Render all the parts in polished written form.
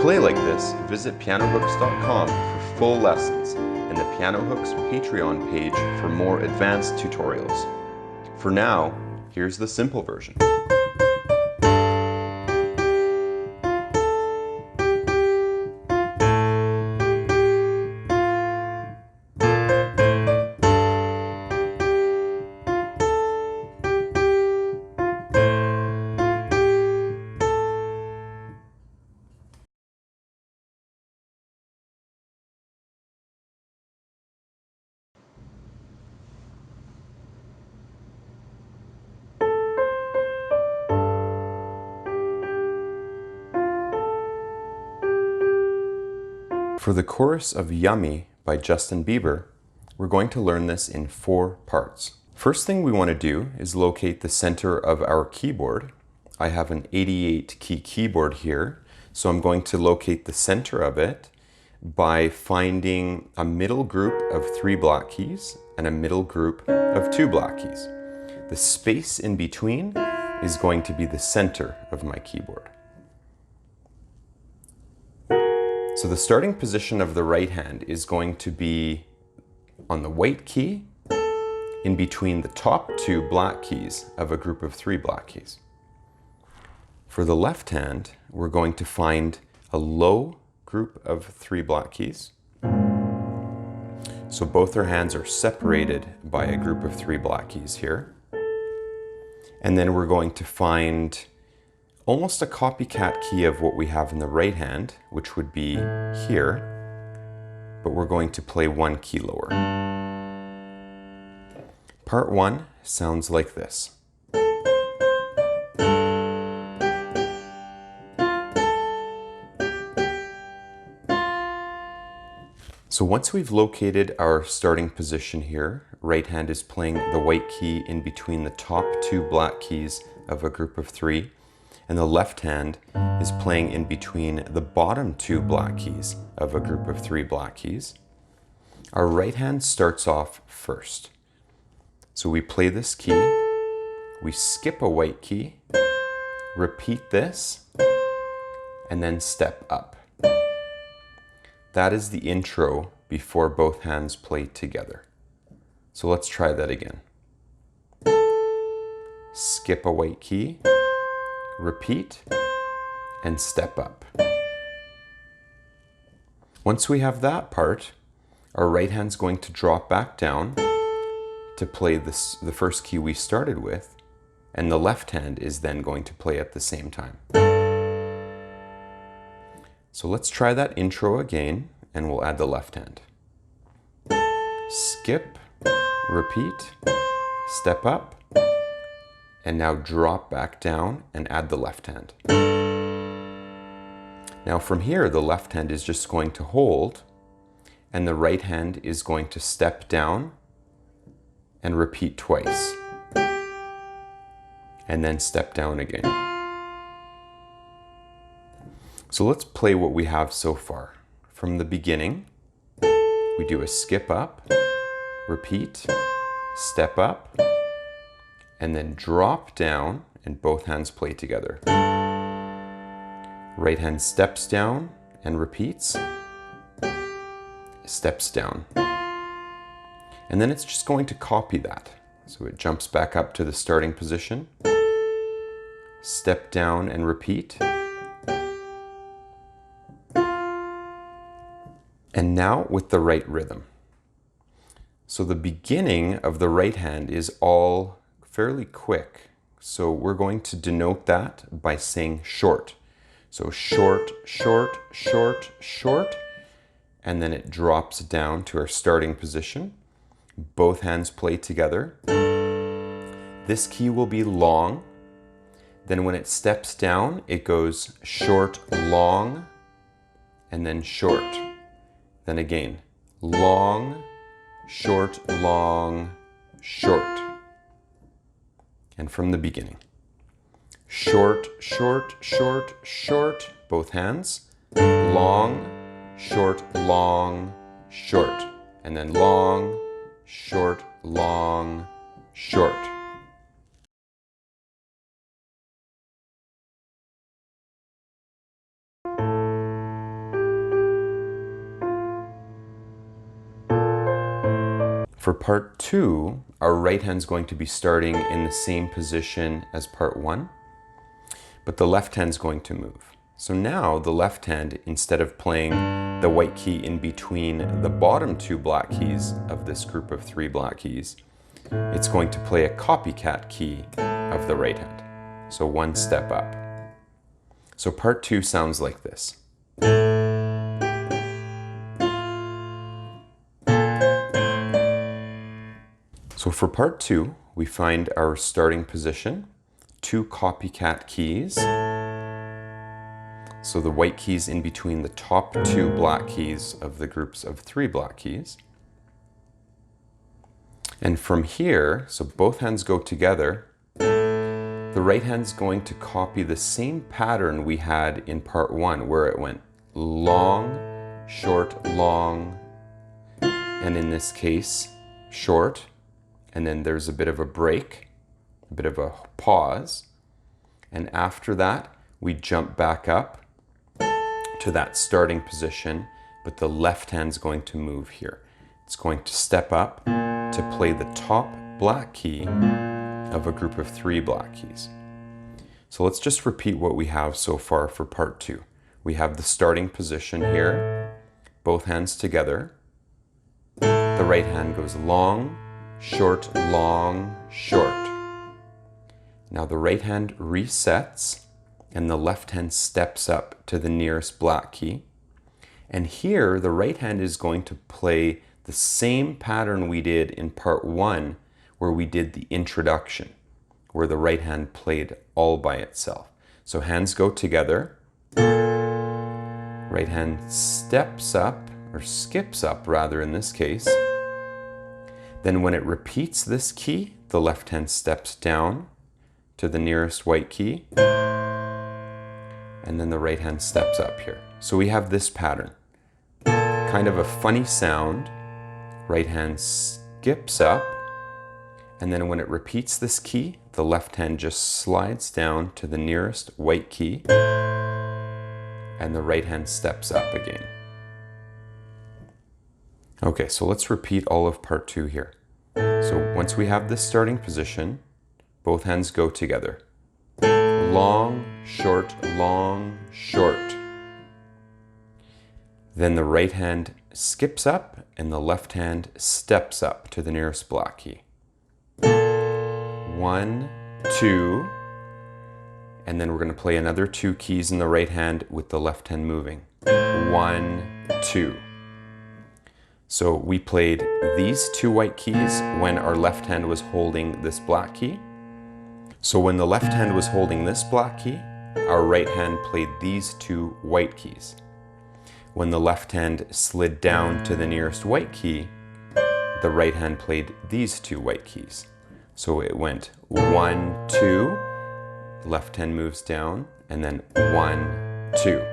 play like this, visit pianohooks.com for full lessons and the Piano Hooks Patreon page for more advanced tutorials. For now, here's the simple version. For the chorus of Yummy by Justin Bieber, we're going to learn this in 4 parts. First thing we want to do is locate the center of our keyboard. I have an 88 key keyboard here, so I'm going to locate the center of it by finding a middle group of 3 black keys and a middle group of 2 black keys. The space in between is going to be the center of my keyboard. So the starting position of the right hand is going to be on the white key in between the top 2 black keys of a group of 3 black keys. For the left hand, we're going to find a low group of 3 black keys. So both our hands are separated by a group of 3 black keys here. And then we're going to find almost a copycat key of what we have in the right hand, which would be here, but we're going to play 1 key lower. Part 1 sounds like this. So once we've located our starting position here, right hand is playing the white key in between the top 2 black keys of a group of 3, and the left hand is playing in between the bottom 2 black keys of a group of 3 black keys. Our right hand starts off first. So we play this key, we skip a white key, repeat this, and then step up. That is the intro before both hands play together. So let's try that again. Skip a white key, repeat, and step up. Once we have that part, our right hand's going to drop back down to play the first key we started with, and the left hand is then going to play at the same time. So let's try that intro again, and we'll add the left hand. Skip, repeat, step up, and now drop back down and add the left hand. Now from here, the left hand is just going to hold, and the right hand is going to step down and repeat twice, and then step down again. So let's play what we have so far. From the beginning, we do a skip up, repeat, step up, and then drop down, and both hands play together. Right hand steps down and repeats, steps down. And then it's just going to copy that. So it jumps back up to the starting position, step down and repeat. And now with the right rhythm. So the beginning of the right hand is all fairly quick. So we're going to denote that by saying short. So short, short, short, short, and then it drops down to our starting position. Both hands play together. This key will be long. Then when it steps down, it goes short, long, and then short. Then again, long, short, long, short. And from the beginning. Short, short, short, short, both hands. Long, short, long, short. And then long, short, long, short. For part 2, our right hand's going to be starting in the same position as part 1, but the left hand's going to move. So now the left hand, instead of playing the white key in between the bottom 2 black keys of this group of 3 black keys, it's going to play a copycat key of the right hand. So 1 step up. So part 2 sounds like this. So for part 2, we find our starting position, 2 copycat keys. So the white keys in between the top 2 black keys of the groups of 3 black keys. And from here, so both hands go together, the right hand's going to copy the same pattern we had in part 1, where it went long, short, long, and in this case, short, and then there's a bit of a break, a bit of a pause, and after that, we jump back up to that starting position, but the left hand's going to move here. It's going to step up to play the top black key of a group of 3 black keys. So let's just repeat what we have so far for part 2. We have the starting position here, both hands together. The right hand goes long, short, long, short. Now the right hand resets and the left hand steps up to the nearest black key. And here the right hand is going to play the same pattern we did in part 1, where we did the introduction, where the right hand played all by itself. So hands go together, right hand steps up, or skips up rather in this case. Then when it repeats this key, the left hand steps down to the nearest white key, and then the right hand steps up here. So we have this pattern. Kind of a funny sound. Right hand skips up, and then when it repeats this key, the left hand just slides down to the nearest white key, and the right hand steps up again. Okay, so let's repeat all of part 2 here. So once we have this starting position, both hands go together. Long, short, long, short. Then the right hand skips up and the left hand steps up to the nearest black key. 1, 2, and then we're going to play another 2 keys in the right hand with the left hand moving. 1, 2. So we played these 2 white keys when our left hand was holding this black key. So when the left hand was holding this black key, our right hand played these 2 white keys. When the left hand slid down to the nearest white key, the right hand played these 2 white keys. So it went 1, 2, left hand moves down, and then 1, 2.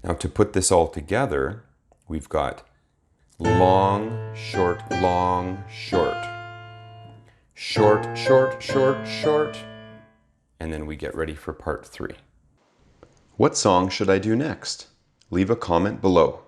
Now to put this all together, we've got long, short, long, short. Short, short, short, short. And then we get ready for part 3. What song should I do next? Leave a comment below.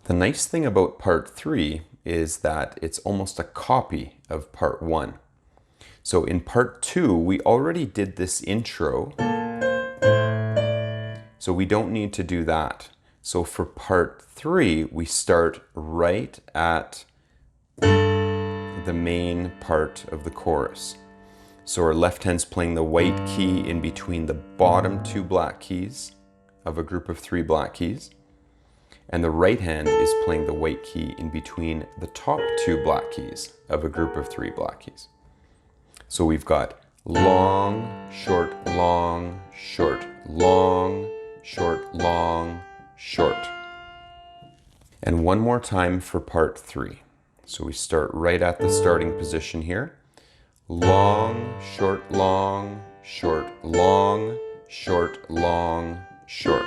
The nice thing about part 3 is that it's almost a copy of part 1. So in part 2, we already did this intro, so we don't need to do that. So for part 3, we start right at the main part of the chorus. So our left hand's playing the white key in between the bottom 2 black keys of a group of 3 black keys. And the right hand is playing the white key in between the top 2 black keys of a group of 3 black keys. So we've got long, short, long, short, long, short, long, short. And one more time for part 3. So we start right at the starting position here. Long, short, long, short, long, short, long, short.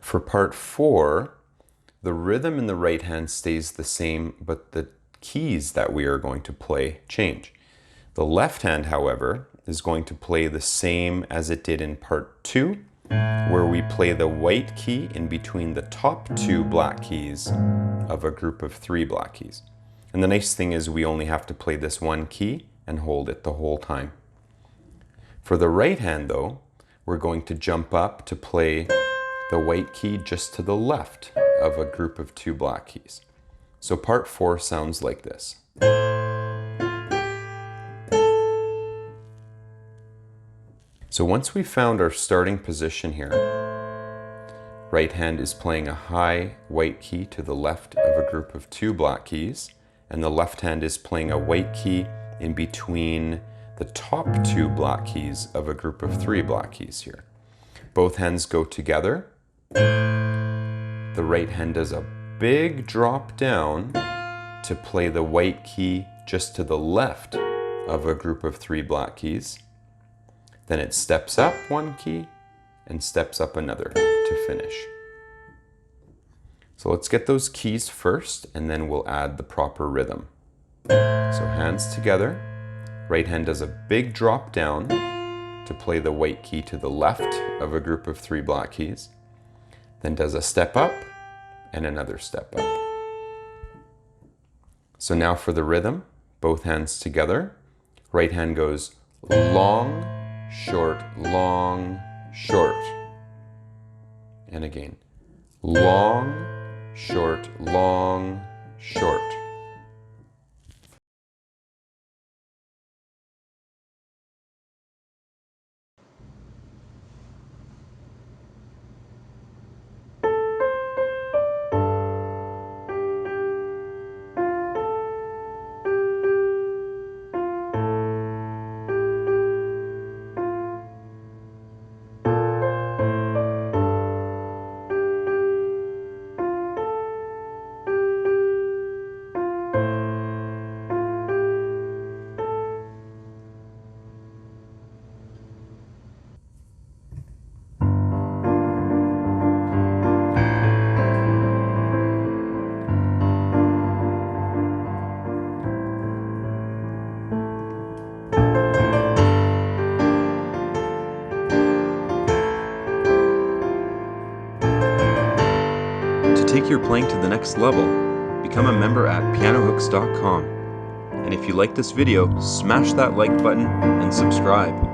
For part 4, the rhythm in the right hand stays the same, but the keys that we are going to play change. The left hand, however, is going to play the same as it did in part 2, where we play the white key in between the top 2 black keys of a group of 3 black keys. And the nice thing is we only have to play this one key and hold it the whole time. For the right hand though, we're going to jump up to play the white key just to the left of a group of 2 black keys. So part 4 sounds like this. So once we've found our starting position here, right hand is playing a high white key to the left of a group of 2 black keys, and the left hand is playing a white key in between the top 2 black keys of a group of 3 black keys here. Both hands go together. The right hand does a big drop down to play the white key just to the left of a group of 3 black keys. Then it steps up one key and steps up another to finish. So let's get those keys first and then we'll add the proper rhythm. So hands together, right hand does a big drop down to play the white key to the left of a group of 3 black keys, then does a step up and another step up. So now for the rhythm, both hands together, right hand goes long, short, long, short. And again, long, short, long, short. To take your playing to the next level, become a member at pianohooks.com. And if you like this video, smash that like button and subscribe.